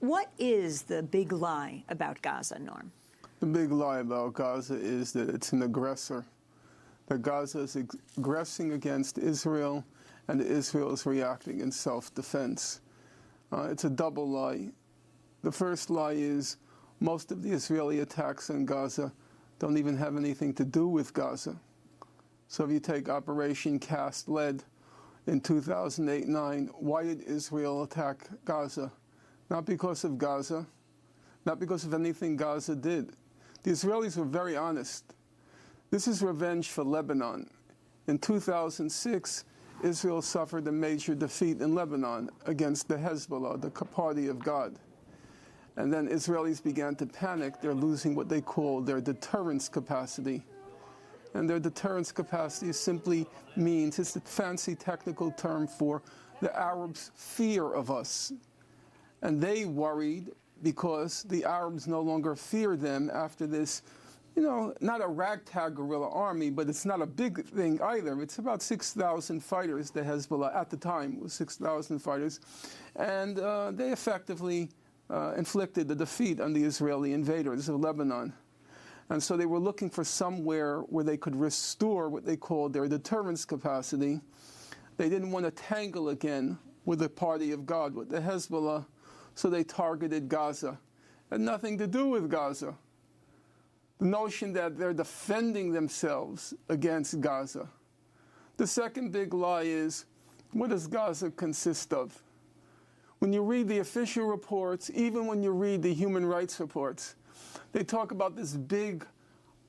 What is the big lie about Gaza, Norm? The big lie about Gaza is that it's an aggressor, that Gaza is aggressing against Israel, and Israel is reacting in self-defense. It's a double lie. The first lie is most of the Israeli attacks on Gaza don't even have anything to do with Gaza. So if you take Operation Cast Lead in 2008-9, why did Israel attack Gaza? Not because of Gaza, not because of anything Gaza did. The Israelis were very honest. This is revenge for Lebanon. In 2006, Israel suffered a major defeat in Lebanon against the Hezbollah, the party of God. And then Israelis began to panic. They're losing what they call their deterrence capacity. And their deterrence capacity simply means, it's a fancy technical term for the Arabs' fear of us. And they worried because the Arabs no longer fear them after this, not a ragtag guerrilla army, but it's not a big thing either. It's about 6,000 fighters, the Hezbollah at the time was 6,000 fighters. And they effectively inflicted the defeat on the Israeli invaders of Lebanon. And so they were looking for somewhere where they could restore what they called their deterrence capacity. They didn't want to tangle again with the party of God, with the Hezbollah, so they targeted Gaza. It had nothing to do with Gaza. The notion that they're defending themselves against Gaza. The second big lie is, what does Gaza consist of? When you read the official reports, even when you read the human rights reports, they talk about this big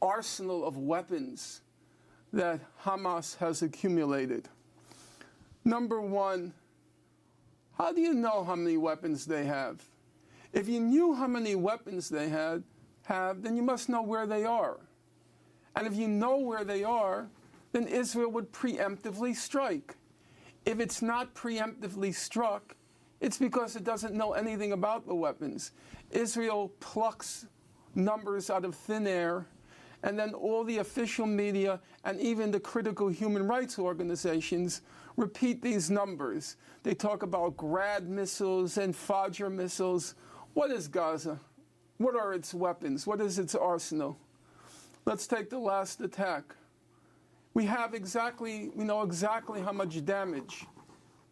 arsenal of weapons that Hamas has accumulated. Number one, how do you know how many weapons they have? If you knew how many weapons they have, then you must know where they are. And if you know where they are, then Israel would preemptively strike. If it's not preemptively struck, it's because it doesn't know anything about the weapons. Israel plucks numbers out of thin air, and then all the official media and even the critical human rights organizations repeat these numbers. They talk about Grad missiles and Fajr missiles. What is Gaza? What are its weapons? What is its arsenal? Let's take the last attack. We know exactly how much damage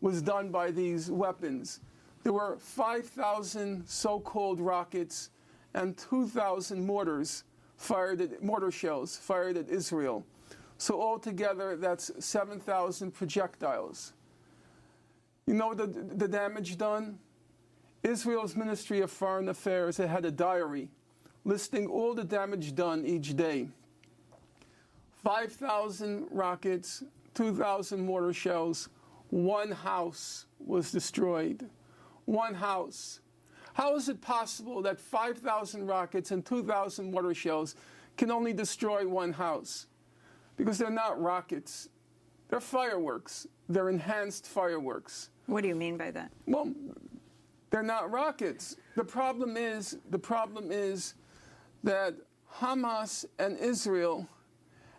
was done by these weapons. There were 5,000 so-called rockets and 2,000 mortar shells fired at Israel. So altogether, that's 7,000 projectiles. You know the damage done? Israel's Ministry of Foreign Affairs had a diary listing all the damage done each day. 5,000 rockets, 2,000 mortar shells, one house was destroyed. One house. How is it possible that 5,000 rockets and 2,000 mortar shells can only destroy one house? Because they're not rockets. They're fireworks. They're enhanced fireworks. What do you mean by that? Well, they're not rockets. The problem is that Hamas and Israel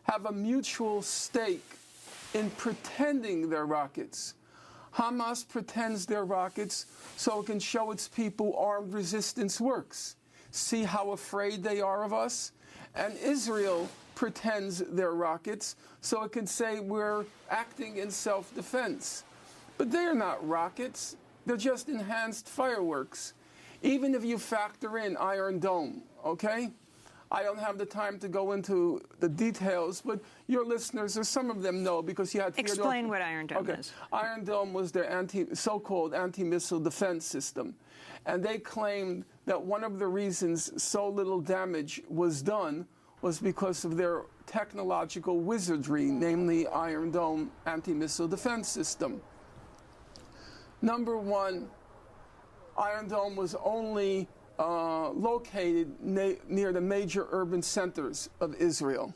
have a mutual stake in pretending they're rockets. Hamas pretends they're rockets so it can show its people armed resistance works. See how afraid they are of us? And Israel pretends they're rockets so it can say we're acting in self-defense. But they're not rockets. They're just enhanced fireworks. Even if you factor in Iron Dome, okay? I don't have the time to go into the details, but your listeners, or some of them know, because you had... Explain what Iron Dome is. Iron Dome was their so-called anti-missile defense system. And they claimed that one of the reasons so little damage was done was because of their technological wizardry, namely Iron Dome anti-missile defense system. Number one, Iron Dome was only located near the major urban centers of Israel.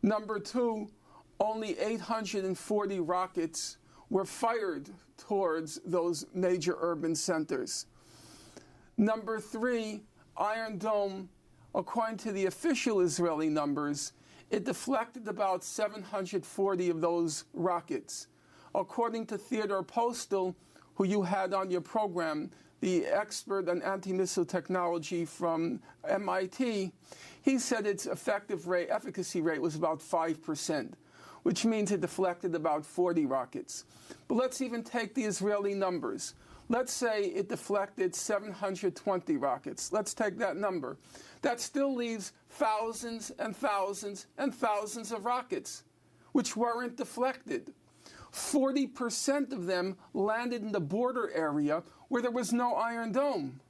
Number two, only 840 rockets were fired towards those major urban centers. Number three, Iron Dome, according to the official Israeli numbers, it deflected about 740 of those rockets. According to Theodore Postal, who you had on your program, the expert on anti-missile technology from MIT, he said its efficacy rate was about 5%, which means it deflected about 40 rockets. But let's even take the Israeli numbers. Let's say it deflected 720 rockets. Let's take that number. That still leaves thousands and thousands and thousands of rockets which weren't deflected. 40% of them landed in the border area where there was no Iron Dome.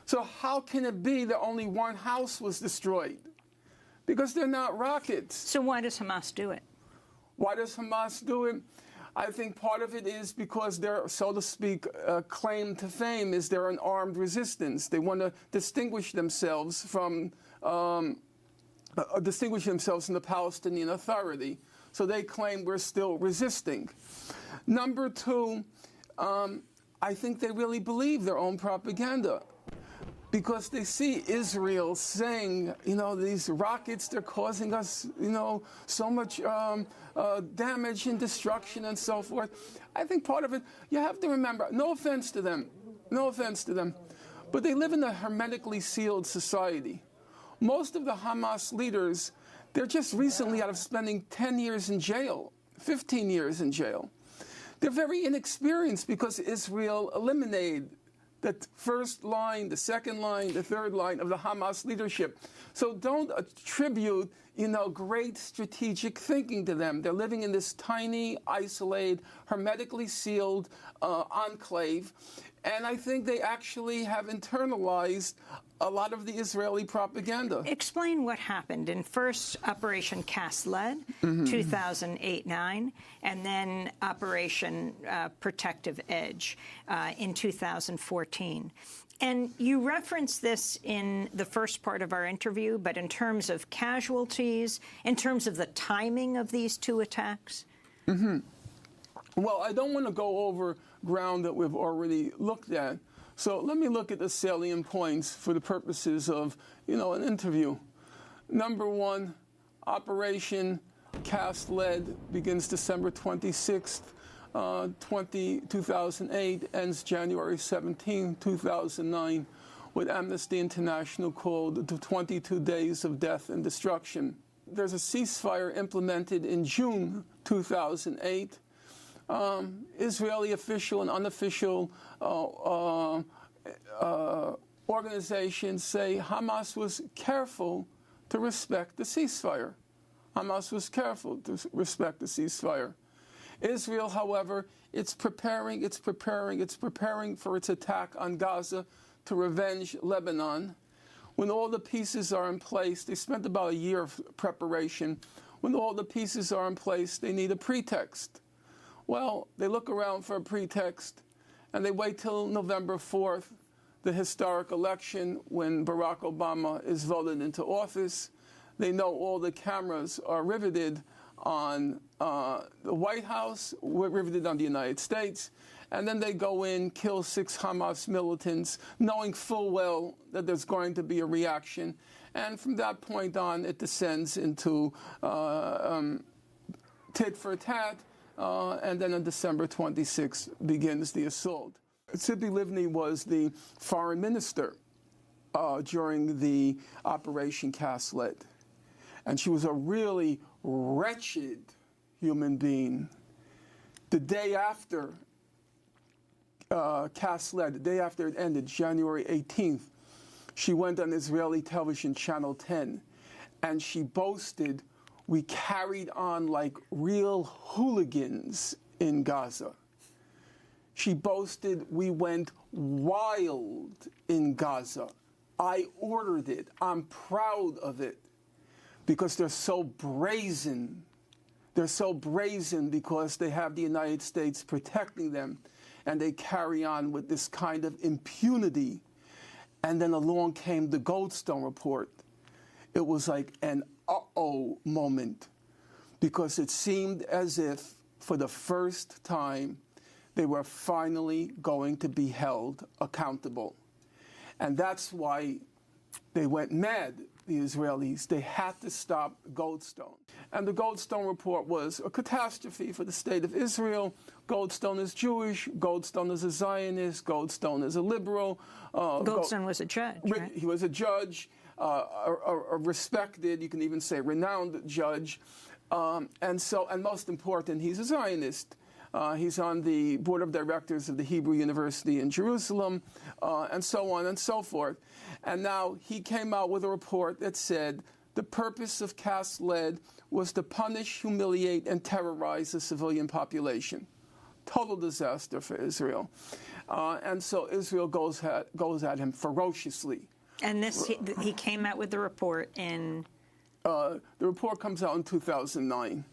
So how can it be that only one house was destroyed? Because they're not rockets. So why does Hamas do it? Why does Hamas do it? I think part of it is because their, so to speak, claim to fame is they're an armed resistance. They want to distinguish themselves from the Palestinian Authority. So they claim we're still resisting. Number two, I think they really believe their own propaganda, because they see Israel saying, these rockets, they're causing us, so much damage and destruction and so forth. I think part of it, you have to remember, no offense to them, but they live in a hermetically sealed society. Most of the Hamas leaders, they're just recently out of spending 10 years in jail, 15 years in jail. They're very inexperienced because Israel eliminated the first line, the second line, the third line of the Hamas leadership. So don't attribute, great strategic thinking to them. They're living in this tiny, isolated, hermetically sealed enclave. And I think they actually have internalized a lot of the Israeli propaganda. Explain what happened in first Operation Cast Lead, 2008-9, and then Operation Protective Edge in 2014. And you referenced this in the first part of our interview, but in terms of casualties, in terms of the timing of these two attacks? Well, I don't want to go over ground that we've already looked at. So let me look at the salient points for the purposes of, an interview. Number one, Operation Cast Lead begins December 26th, 2008, ends January 17, 2009, what Amnesty International called the 22 days of death and destruction. There's a ceasefire implemented in June 2008. Israeli official and unofficial organizations say Hamas was careful to respect the ceasefire. Hamas was careful to respect the ceasefire. Israel, however, it's preparing for its attack on Gaza to revenge Lebanon. When all the pieces are in place, they spent about a year of preparation. When all the pieces are in place, they need a pretext. Well, they look around for a pretext, and they wait till November 4th, the historic election when Barack Obama is voted into office. They know all the cameras are riveted on the White House, riveted on the United States, and then they go in, kill 6 Hamas militants, knowing full well that there's going to be a reaction. And from that point on, it descends into tit for tat. And then on December 26th begins the assault. Tzipi Livni was the foreign minister during the Operation Cast Lead. And she was a really wretched human being. The day after Cast Lead, the day after it ended, January 18th, she went on Israeli television, Channel 10, and she boasted, "We carried on like real hooligans in Gaza." She boasted, "We went wild in Gaza. I ordered it. I'm proud of it." Because they're so brazen. They're so brazen because they have the United States protecting them, and they carry on with this kind of impunity. And then along came the Goldstone report. It was like an uh-oh moment, because it seemed as if for the first time they were finally going to be held accountable. And that's why they went mad, the Israelis. They had to stop Goldstone. And the Goldstone report was a catastrophe for the state of Israel, Goldstone is Jewish, Goldstone is a Zionist, Goldstone is a liberal. Goldstone was a judge, right? He was a judge, a respected, you can even say renowned judge. And most important, he's a Zionist. He's on the board of directors of the Hebrew University in Jerusalem, and so on and so forth. And now he came out with a report that said the purpose of Cast Lead was to punish, humiliate, and terrorize the civilian population. Total disaster for Israel. And so Israel goes at him ferociously. And he came out with the report in... The report comes out in 2009.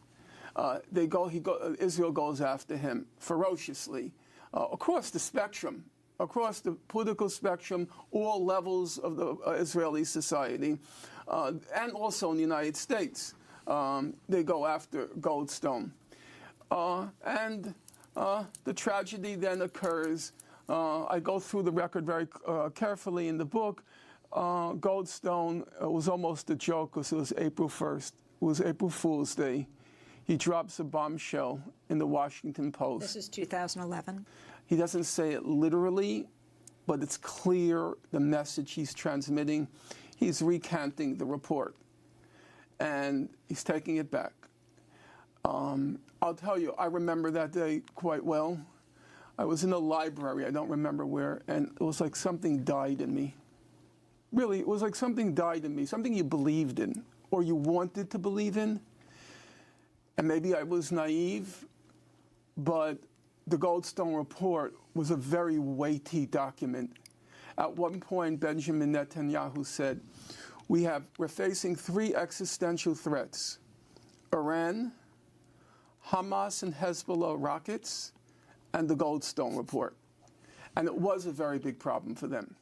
Israel goes after him ferociously across the spectrum, across the political spectrum, all levels of the Israeli society, and also in the United States. They go after Goldstone. And the tragedy then occurs. I go through the record very carefully in the book. Goldstone was almost a joke because it was April 1st. It was April Fool's Day. He drops a bombshell in the Washington Post. This is 2011? He doesn't say it literally, but it's clear the message he's transmitting. He's recanting the report, and he's taking it back. I'll tell you, I remember that day quite well. I was in a library, I don't remember where, and it was like something died in me. Really, it was like something died in me, something you believed in, or you wanted to believe in. And maybe I was naive, but the Goldstone report was a very weighty document. At one point, Benjamin Netanyahu said, we're facing 3 existential threats: Iran, Hamas and Hezbollah rockets, and the Goldstone report. And it was a very big problem for them.